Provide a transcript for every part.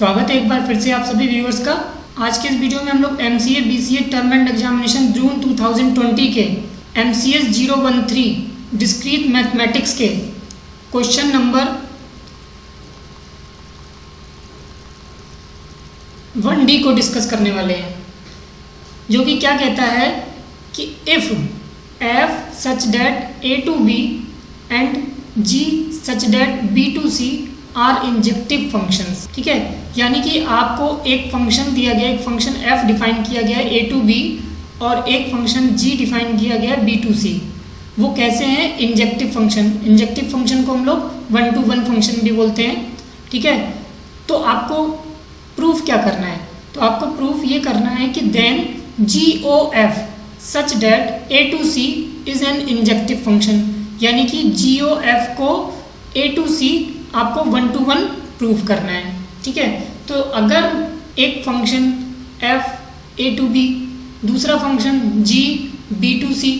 स्वागत है एक बार फिर से आप सभी व्यूअर्स का। आज के इस वीडियो में हम लोग MCA BCA term end examination June 2020 के MCS 013 डिस्क्रीट मैथमेटिक्स के क्वेश्चन नंबर 1D को डिस्कस करने वाले हैं, जो कि क्या कहता है कि if f such that a to b and g such that b to c are injective functions. ठीक है, यानी कि आपको एक फंक्शन दिया गया, एक फंक्शन f डिफाइन किया गया है a टू b और एक फंक्शन g डिफाइन किया गया है b टू c। वो कैसे हैं? Injective function. इंजेक्टिव फंक्शन को हम लोग 1 to 1 फंक्शन भी बोलते हैं। ठीक है, तो आपको प्रूफ क्या करना है? तो आपको प्रूफ ये करना है कि then GOF such that a to c is an injective function, यानी कि GOF को a टू c आपको 1 to 1 प्रूफ करना है। ठीक है, तो अगर एक function f a to b, दूसरा function g b to c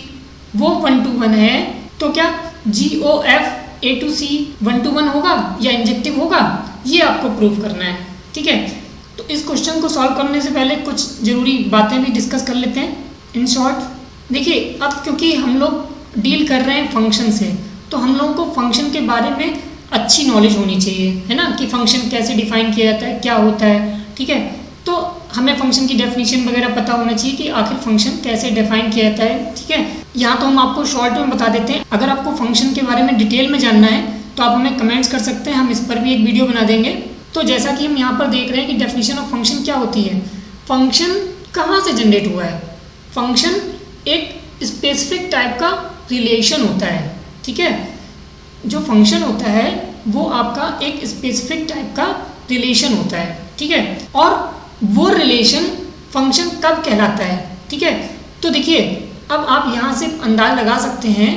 वो 1 to 1 है, तो क्या GOF a to c 1 to 1 होगा या इंजेक्टिव होगा? ये आपको प्रूफ करना है। ठीक है, तो इस क्वेश्चन को सॉल्व करने से पहले कुछ ज़रूरी बातें भी डिस्कस कर लेते हैं। इन शॉर्ट देखिए, अब क्योंकि हम लोग डील कर रहे हैं फंक्शन से, तो हम लोगों को फंक्शन के बारे में अच्छी नॉलेज होनी चाहिए, है ना, कि फंक्शन कैसे डिफाइन किया जाता है, क्या होता है। ठीक है, तो हमें फंक्शन की डेफिनेशन वगैरह पता होना चाहिए कि आखिर फंक्शन कैसे डिफाइन किया जाता है। ठीक है, यहाँ तो हम आपको शॉर्ट में बता देते हैं। अगर आपको फंक्शन के बारे में डिटेल में जानना है तो आप हमें कमेंट्स कर सकते हैं, हम इस पर भी एक वीडियो बना देंगे। तो जैसा कि हम यहाँ पर देख रहे हैं कि डेफिनेशन ऑफ फंक्शन क्या होती है। फंक्शन कहाँ से जनरेट हुआ है? फंक्शन एक स्पेसिफिक टाइप का रिलेशन होता है। ठीक है, जो फंक्शन होता है वो आपका एक स्पेसिफिक टाइप का रिलेशन होता है। ठीक है, और वो रिलेशन फंक्शन कब कहलाता है? ठीक है, तो देखिए, अब आप यहाँ से अंदाज लगा सकते हैं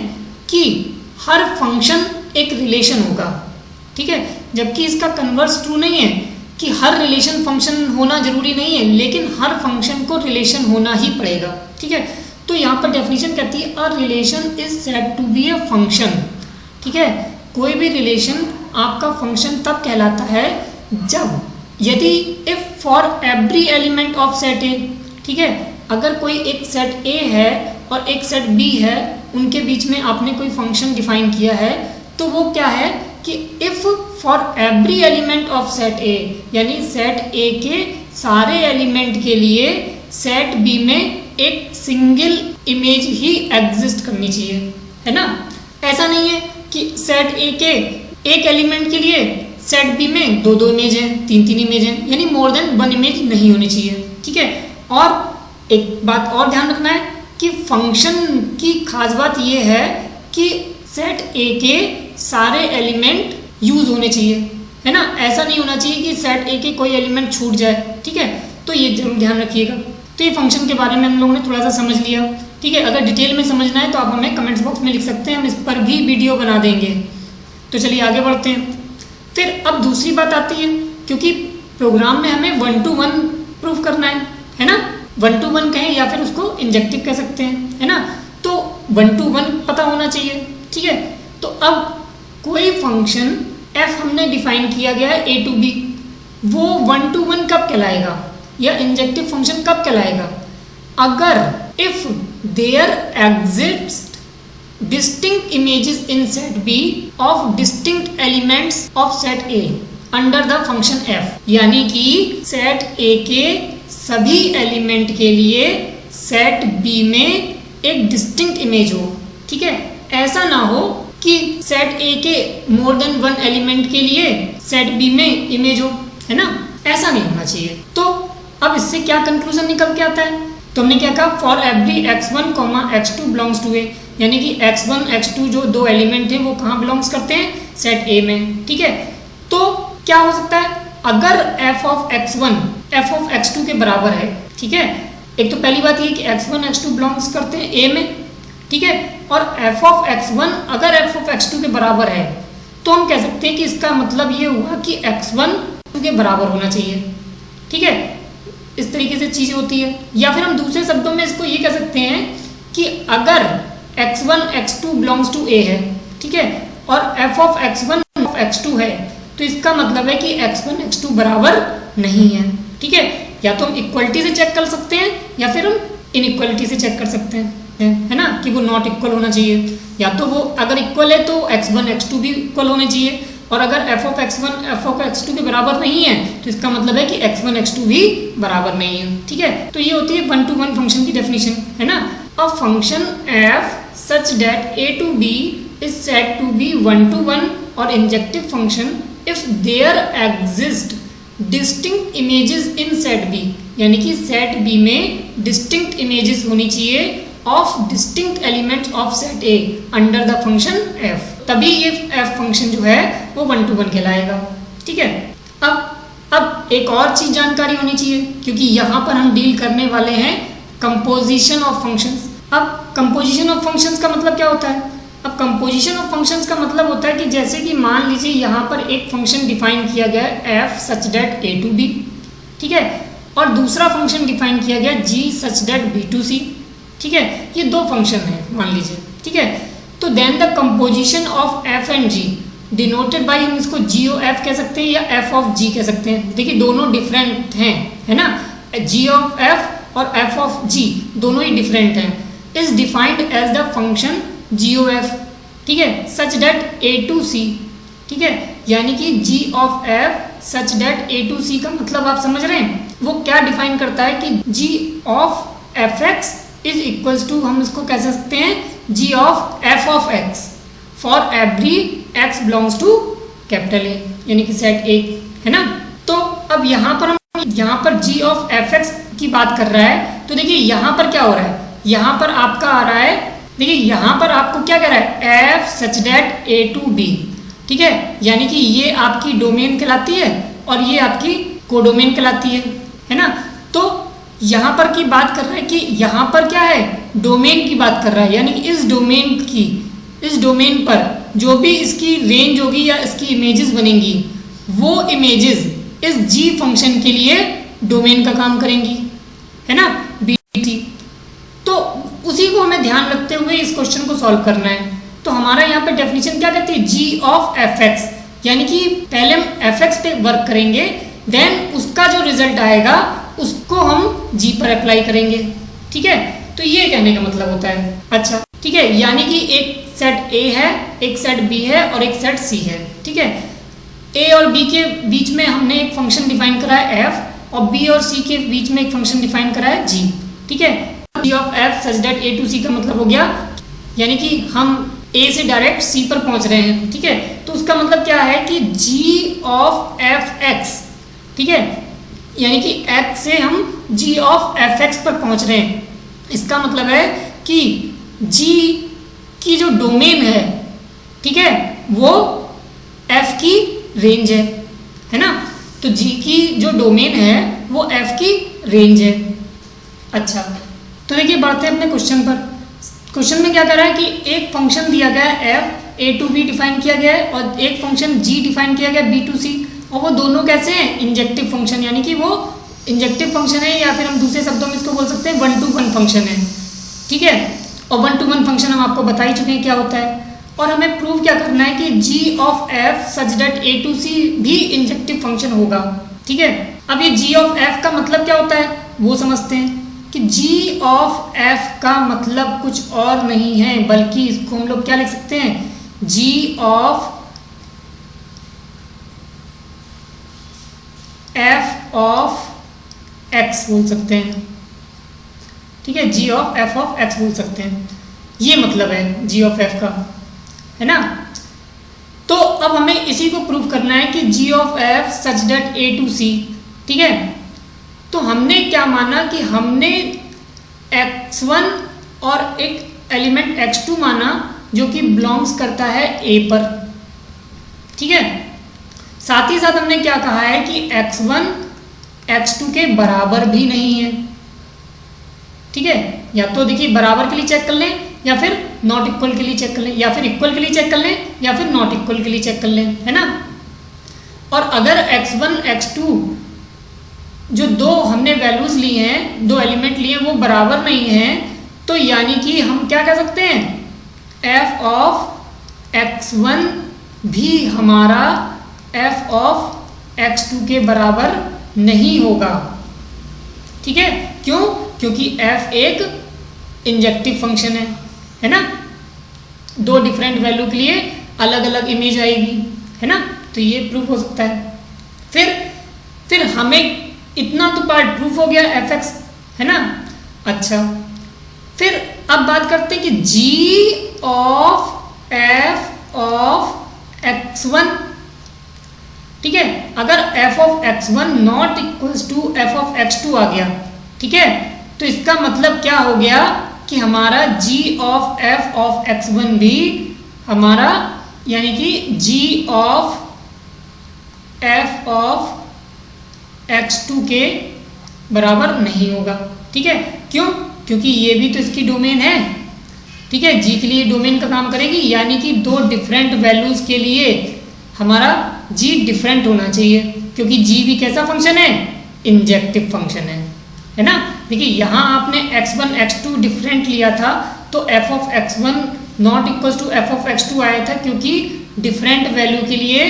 कि हर फंक्शन एक रिलेशन होगा। ठीक है, जबकि इसका कन्वर्स ट्रू नहीं है कि हर रिलेशन फंक्शन होना जरूरी नहीं है, लेकिन हर फंक्शन को रिलेशन होना ही पड़ेगा। ठीक है, तो यहाँ पर डेफिनेशन कहती है a relation is said to be a function. ठीक है, कोई भी रिलेशन आपका फंक्शन तब कहलाता है जब यदि if for every element of set ए, ठीक है, अगर कोई एक सेट ए है और एक सेट बी है, उनके बीच में आपने कोई फंक्शन डिफाइन किया है, तो वो क्या है कि if for every element of set ए, यानी सेट ए के सारे एलिमेंट के लिए सेट बी में एक सिंगल इमेज ही एग्जिस्ट करनी चाहिए, है ना। ऐसा नहीं है कि सेट ए के एक एलिमेंट के लिए सेट बी में दो इमेज हैं, तीन इमेज हैं, यानी मोर देन 1 इमेज नहीं होनी चाहिए। ठीक है, और एक बात और ध्यान रखना है कि फंक्शन की खास बात यह है कि सेट ए के सारे एलिमेंट यूज होने चाहिए, है ना। ऐसा नहीं होना चाहिए कि सेट ए के कोई एलिमेंट छूट जाए। ठीक है, तो ये जरूर ध्यान रखिएगा। तो ये फंक्शन के बारे में हम लोगों ने थोड़ा सा समझ लिया। ठीक है, अगर डिटेल में समझना है तो आप हमें कमेंट्स बॉक्स में लिख सकते हैं, हम इस पर भी वीडियो बना देंगे। तो चलिए आगे बढ़ते हैं। फिर अब दूसरी बात आती है, क्योंकि प्रोग्राम में हमें 1 to 1 प्रूफ करना है ना। 1 to 1 कहें या फिर उसको इंजेक्टिव कह सकते हैं, है ना। तो 1 to 1 पता होना चाहिए। ठीक है, तो अब कोई फंक्शन f हमने डिफाइन किया गया है a to b, वो 1 to 1 कब कहलाएगा या इंजेक्टिव फंक्शन कब कहलाएगा? अगर if there exist distinct images in set B of distinct elements of set A under the function f, यानी कि set A के सभी एलिमेंट के लिए set B में एक distinct इमेज हो। ठीक है, ऐसा ना हो कि set A के more than 1 एलिमेंट के लिए set B में इमेज हो, है ना। ऐसा नहीं होना चाहिए। तो अब इससे क्या कंक्लूजन निकल के आता है? तो हमने क्या कहा, for every x1, x2 belongs to A, यानी कि x1 x2 जो दो एलिमेंट हैं वो कहाँ बिलोंग्स करते हैं? सेट ए में। ठीक है, तो क्या हो सकता है अगर f of x1 f of x2 के बराबर है। ठीक है, एक तो पहली बात ये कि x1 x2 बिलोंग्स करते हैं a में। ठीक है, और f of x1 अगर f of x2 के बराबर है तो हम कह सकते हैं कि इसका मतलब ये हुआ कि x1 के बराबर होना चाहिए। ठीक है, इस तरीके से चीज़ होती है। या फिर हम दूसरे शब्दों में इसको ये कह सकते हैं कि अगर x1 x2 belongs to a है, ठीक है, और f of x1 of x2 है, तो इसका मतलब है कि x1 x2 बराबर नहीं है। ठीक है, या तो हम इक्वलिटी से चेक कर सकते हैं या फिर हम इनइक्वलिटी से चेक कर सकते हैं, है ना, कि वो नॉट इक्वल होना चाहिए। या तो वो अगर इक्वल है तो x1 x2 भी इक्वल होने चाहिए, और अगर f of x1 f of x2 के बराबर नहीं है तो इसका मतलब है कि x1 x2 भी बराबर नहीं है। ठीक है, तो ये होती है 1 to 1 फंक्शन की डेफिनेशन, है ना। A function f such that a to b is said to be 1 to 1 और injective function if there exist distinct images in set b, यानी कि सेट b में डिस्टिंक्ट इमेजेस होनी चाहिए of distinct elements of set a under the function f, तभी ये f function जो है वो 1 to 1 कहलाएगा। ठीक है, अब एक और चीज जानकारी होनी चाहिए, क्योंकि यहाँ पर हम डील करने वाले हैं कंपोजिशन ऑफ फंक्शंस। अब कंपोजिशन ऑफ फंक्शंस का मतलब क्या होता है? अब कंपोजिशन ऑफ फंक्शंस का मतलब होता है कि जैसे कि मान लीजिए यहाँ पर एक फंक्शन डिफाइन किया गया है f such that a to b, ठीक है, और दूसरा फंक्शन डिफाइन किया गया g such that b to c। ठीक है, ये दो फंक्शन है मान लीजिए। ठीक है, तो then the composition of f and g denoted by, हम इसको g ऑफ f कह सकते हैं या f ऑफ g कह सकते हैं। देखिए दोनों डिफरेंट हैं, है ना, g ऑफ f और f ऑफ g दोनों ही डिफरेंट हैं। Is defined as the function g of f, ठीक है, such that a to c। ठीक है, यानी कि g of f such that a to c का मतलब आप समझ रहे हैं, वो क्या डिफाइन करता है कि g of fx is equals to, हम इसको कह सकते हैं g of f of x for every x belongs to capital A, यानी कि सेट A, है ना। तो अब यहाँ पर g ऑफ fx की बात कर रहा है, तो देखिए यहाँ पर क्या हो रहा है, यहाँ पर आपका आ रहा है, देखिए यहाँ पर आपको क्या कह रहा है, f such that a to b। ठीक है, यानी कि ये आपकी डोमेन कहलाती है और ये आपकी कोडोमेन कहलाती है ना। तो यहाँ पर की बात कर रहा है कि यहाँ पर क्या है, डोमेन की बात कर रहा है, यानी कि इस डोमेन पर जो भी इसकी रेंज होगी या इसकी इमेजेस बनेंगी, वो इमेजेस इस g फंक्शन के लिए डोमेन का काम करेंगी, है ना, bt। तो उसी को हमें ध्यान रखते हुए इस क्वेश्चन को सॉल्व करना है। तो हमारा यहाँ पे डेफिनेशन क्या कहती है, g ऑफ fx, यानी कि पहले हम fx पे वर्क करेंगे, देन उसका जो रिजल्ट आएगा उसको हम g पर अप्लाई करेंगे। ठीक है, तो ये कहने का मतलब होता है। अच्छा, ठीक है, यानी कि एक सेट A है, एक सेट B है और एक सेट C है। ठीक है, A और B के बीच में हमने एक फंक्शन डिफाइन करा है f, और B और C के बीच में एक फंक्शन डिफाइन करा है g। ठीक है, g of f such that a to c का मतलब हो गया, यानी कि हम A से डायरेक्ट C पर पहुंच रहे हैं। ठीक है, तो उसका मतलब क्या है कि g ऑफ fx, ठीक है, यानी कि x से हम g ऑफ fx पर पहुंच रहे हैं। इसका मतलब है कि g की जो डोमेन है, ठीक है, वो f की रेंज है ना, तो g की जो डोमेन है वो f की रेंज है। अच्छा, तो देखिए बढ़ते हैं अपने क्वेश्चन पर। क्वेश्चन में क्या कर रहा है कि एक फंक्शन दिया गया है f a to b define किया गया है और एक फंक्शन g डिफाइन किया गया है b to c, और वो दोनों कैसे हैं, इंजेक्टिव फंक्शन, यानी कि वो इंजेक्टिव फंक्शन है, या फिर हम दूसरे शब्दों में इसको बोल सकते हैं 1 to 1 फंक्शन है। ठीक है, और 1 to 1 फंक्शन हम आपको बता ही चुके हैं क्या होता है, और हमें प्रूव क्या करना है कि g of f such that a to c भी इंजेक्टिव फंक्शन होगा। ठीक है, अब ये g ऑफ f का मतलब क्या होता है वो समझते हैं कि g ऑफ f का मतलब कुछ और नहीं है, बल्कि इसको हम लोग क्या लिख सकते हैं, g of f of x बोल सकते हैं। ठीक है, g of f of x बोल सकते हैं, ये मतलब है g ऑफ f का, है ना। तो अब हमें इसी को प्रूव करना है कि g of f such that a to c। ठीक है, तो हमने क्या माना कि हमने x1 और एक एलिमेंट x2 माना जो कि बिलोंग्स करता है a पर। ठीक है, साथ ही साथ हमने क्या कहा है कि x1 x2 के बराबर भी नहीं है। ठीक है, या तो देखिए बराबर के लिए चेक कर लें, या फिर नॉट इक्वल के लिए चेक कर लें, या फिर इक्वल के लिए चेक कर लें, या फिर नॉट इक्वल के लिए चेक कर लें, है ना। और अगर x1 x2 जो दो हमने वैल्यूज ली हैं, दो एलिमेंट लिए, वो बराबर नहीं हैं, तो यानी कि हम क्या कह सकते हैं, f ऑफ x1 भी हमारा f ऑफ x2 के बराबर नहीं होगा। ठीक है, क्यों? क्योंकि f एक इंजेक्टिव फंक्शन है ना, दो डिफरेंट वैल्यू के लिए अलग अलग इमेज आएगी, है ना, तो ये प्रूफ हो सकता है। फिर हमें इतना तो पार्ट प्रूफ हो गया fx, है ना। अच्छा, फिर अब बात करते हैं कि g of f of x1, ठीक है, अगर f of x1 not equals to f of x2 आ गया, ठीक है, तो इसका मतलब क्या हो गया कि हमारा g of f of x1 भी हमारा यानी कि g of f of x2 के बराबर नहीं होगा। ठीक है, क्यों? क्योंकि ये भी तो इसकी डोमेन है। ठीक है, g के लिए डोमेन का काम करेगी, यानी कि दो डिफरेंट वैल्यूज के लिए हमारा g डिफरेंट होना चाहिए, क्योंकि g भी कैसा फंक्शन है? इंजेक्टिव फंक्शन है ना। देखिए यहाँ आपने x1 x2 डिफरेंट लिया था तो f of x1 not equal to f of x2 आया था, क्योंकि डिफरेंट वैल्यू के लिए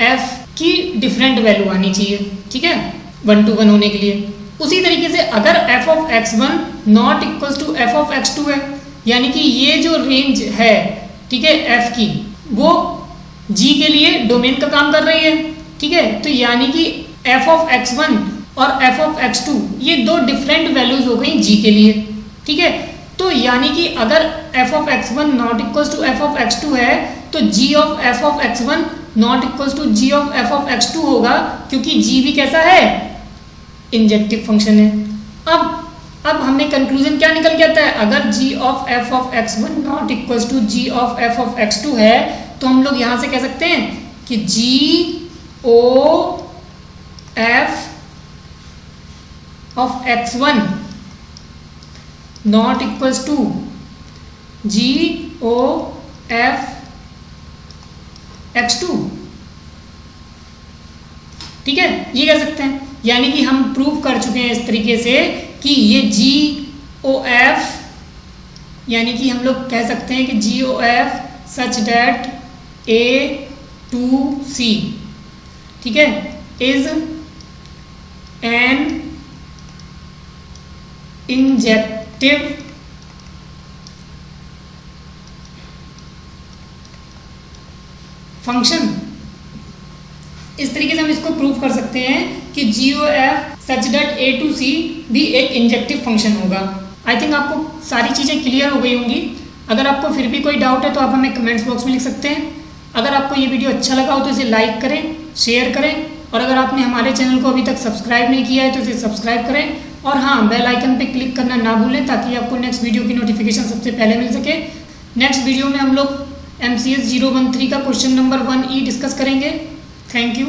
f की डिफरेंट वैल्यू आनी चाहिए। ठीक है, 1 to 1 होने के लिए। उसी तरीके से अगर f of x1 not equal to f of x2 है, यानी कि ये जो रेंज है, ठीक है, f की, वो g के लिए डोमेन का काम कर रही है। ठीक है, तो यानी कि f ऑफ x1 और f ऑफ x2 ये दो डिफरेंट वैल्यूज हो गई g के लिए। ठीक है, तो यानी कि अगर f of x1 not equal to f of x2 है तो g of f of x1 not equal to g of f of x2 होगा, क्योंकि g भी कैसा है? इंजेक्टिव फंक्शन है। अब हमें कंक्लूजन क्या निकल के आता है? अगर g of f of x1 not equal to g of f of x2 है तो हम लोग यहां से कह सकते हैं कि g o f of x1 not equal to g o f x2। ठीक है, ये कह सकते हैं, यानी कि हम प्रूव कर चुके हैं इस तरीके से कि ये g o f, यानी कि हम लोग कह सकते हैं कि g o f such that a to c, ठीक है, इज एन इंजेक्टिव फंक्शन। इस तरीके से हम इसको प्रूव कर सकते हैं कि GOF such that A to C भी एक इंजेक्टिव फंक्शन होगा। आई थिंक आपको सारी चीज़ें क्लियर हो गई होंगी। अगर आपको फिर भी कोई डाउट है तो आप हमें कमेंट्स बॉक्स में लिख सकते हैं। अगर आपको ये वीडियो अच्छा लगा हो तो इसे लाइक करें, शेयर करें, और अगर आपने हमारे चैनल को अभी तक सब्सक्राइब नहीं किया है तो इसे सब्सक्राइब करें, और हाँ, बेल आइकन पे क्लिक करना ना भूलें ताकि आपको नेक्स्ट वीडियो की नोटिफिकेशन सबसे पहले मिल सके। नेक्स्ट वीडियो में हम लोग MCS 013 का क्वेश्चन नंबर 1E डिस्कस करेंगे। Thank you.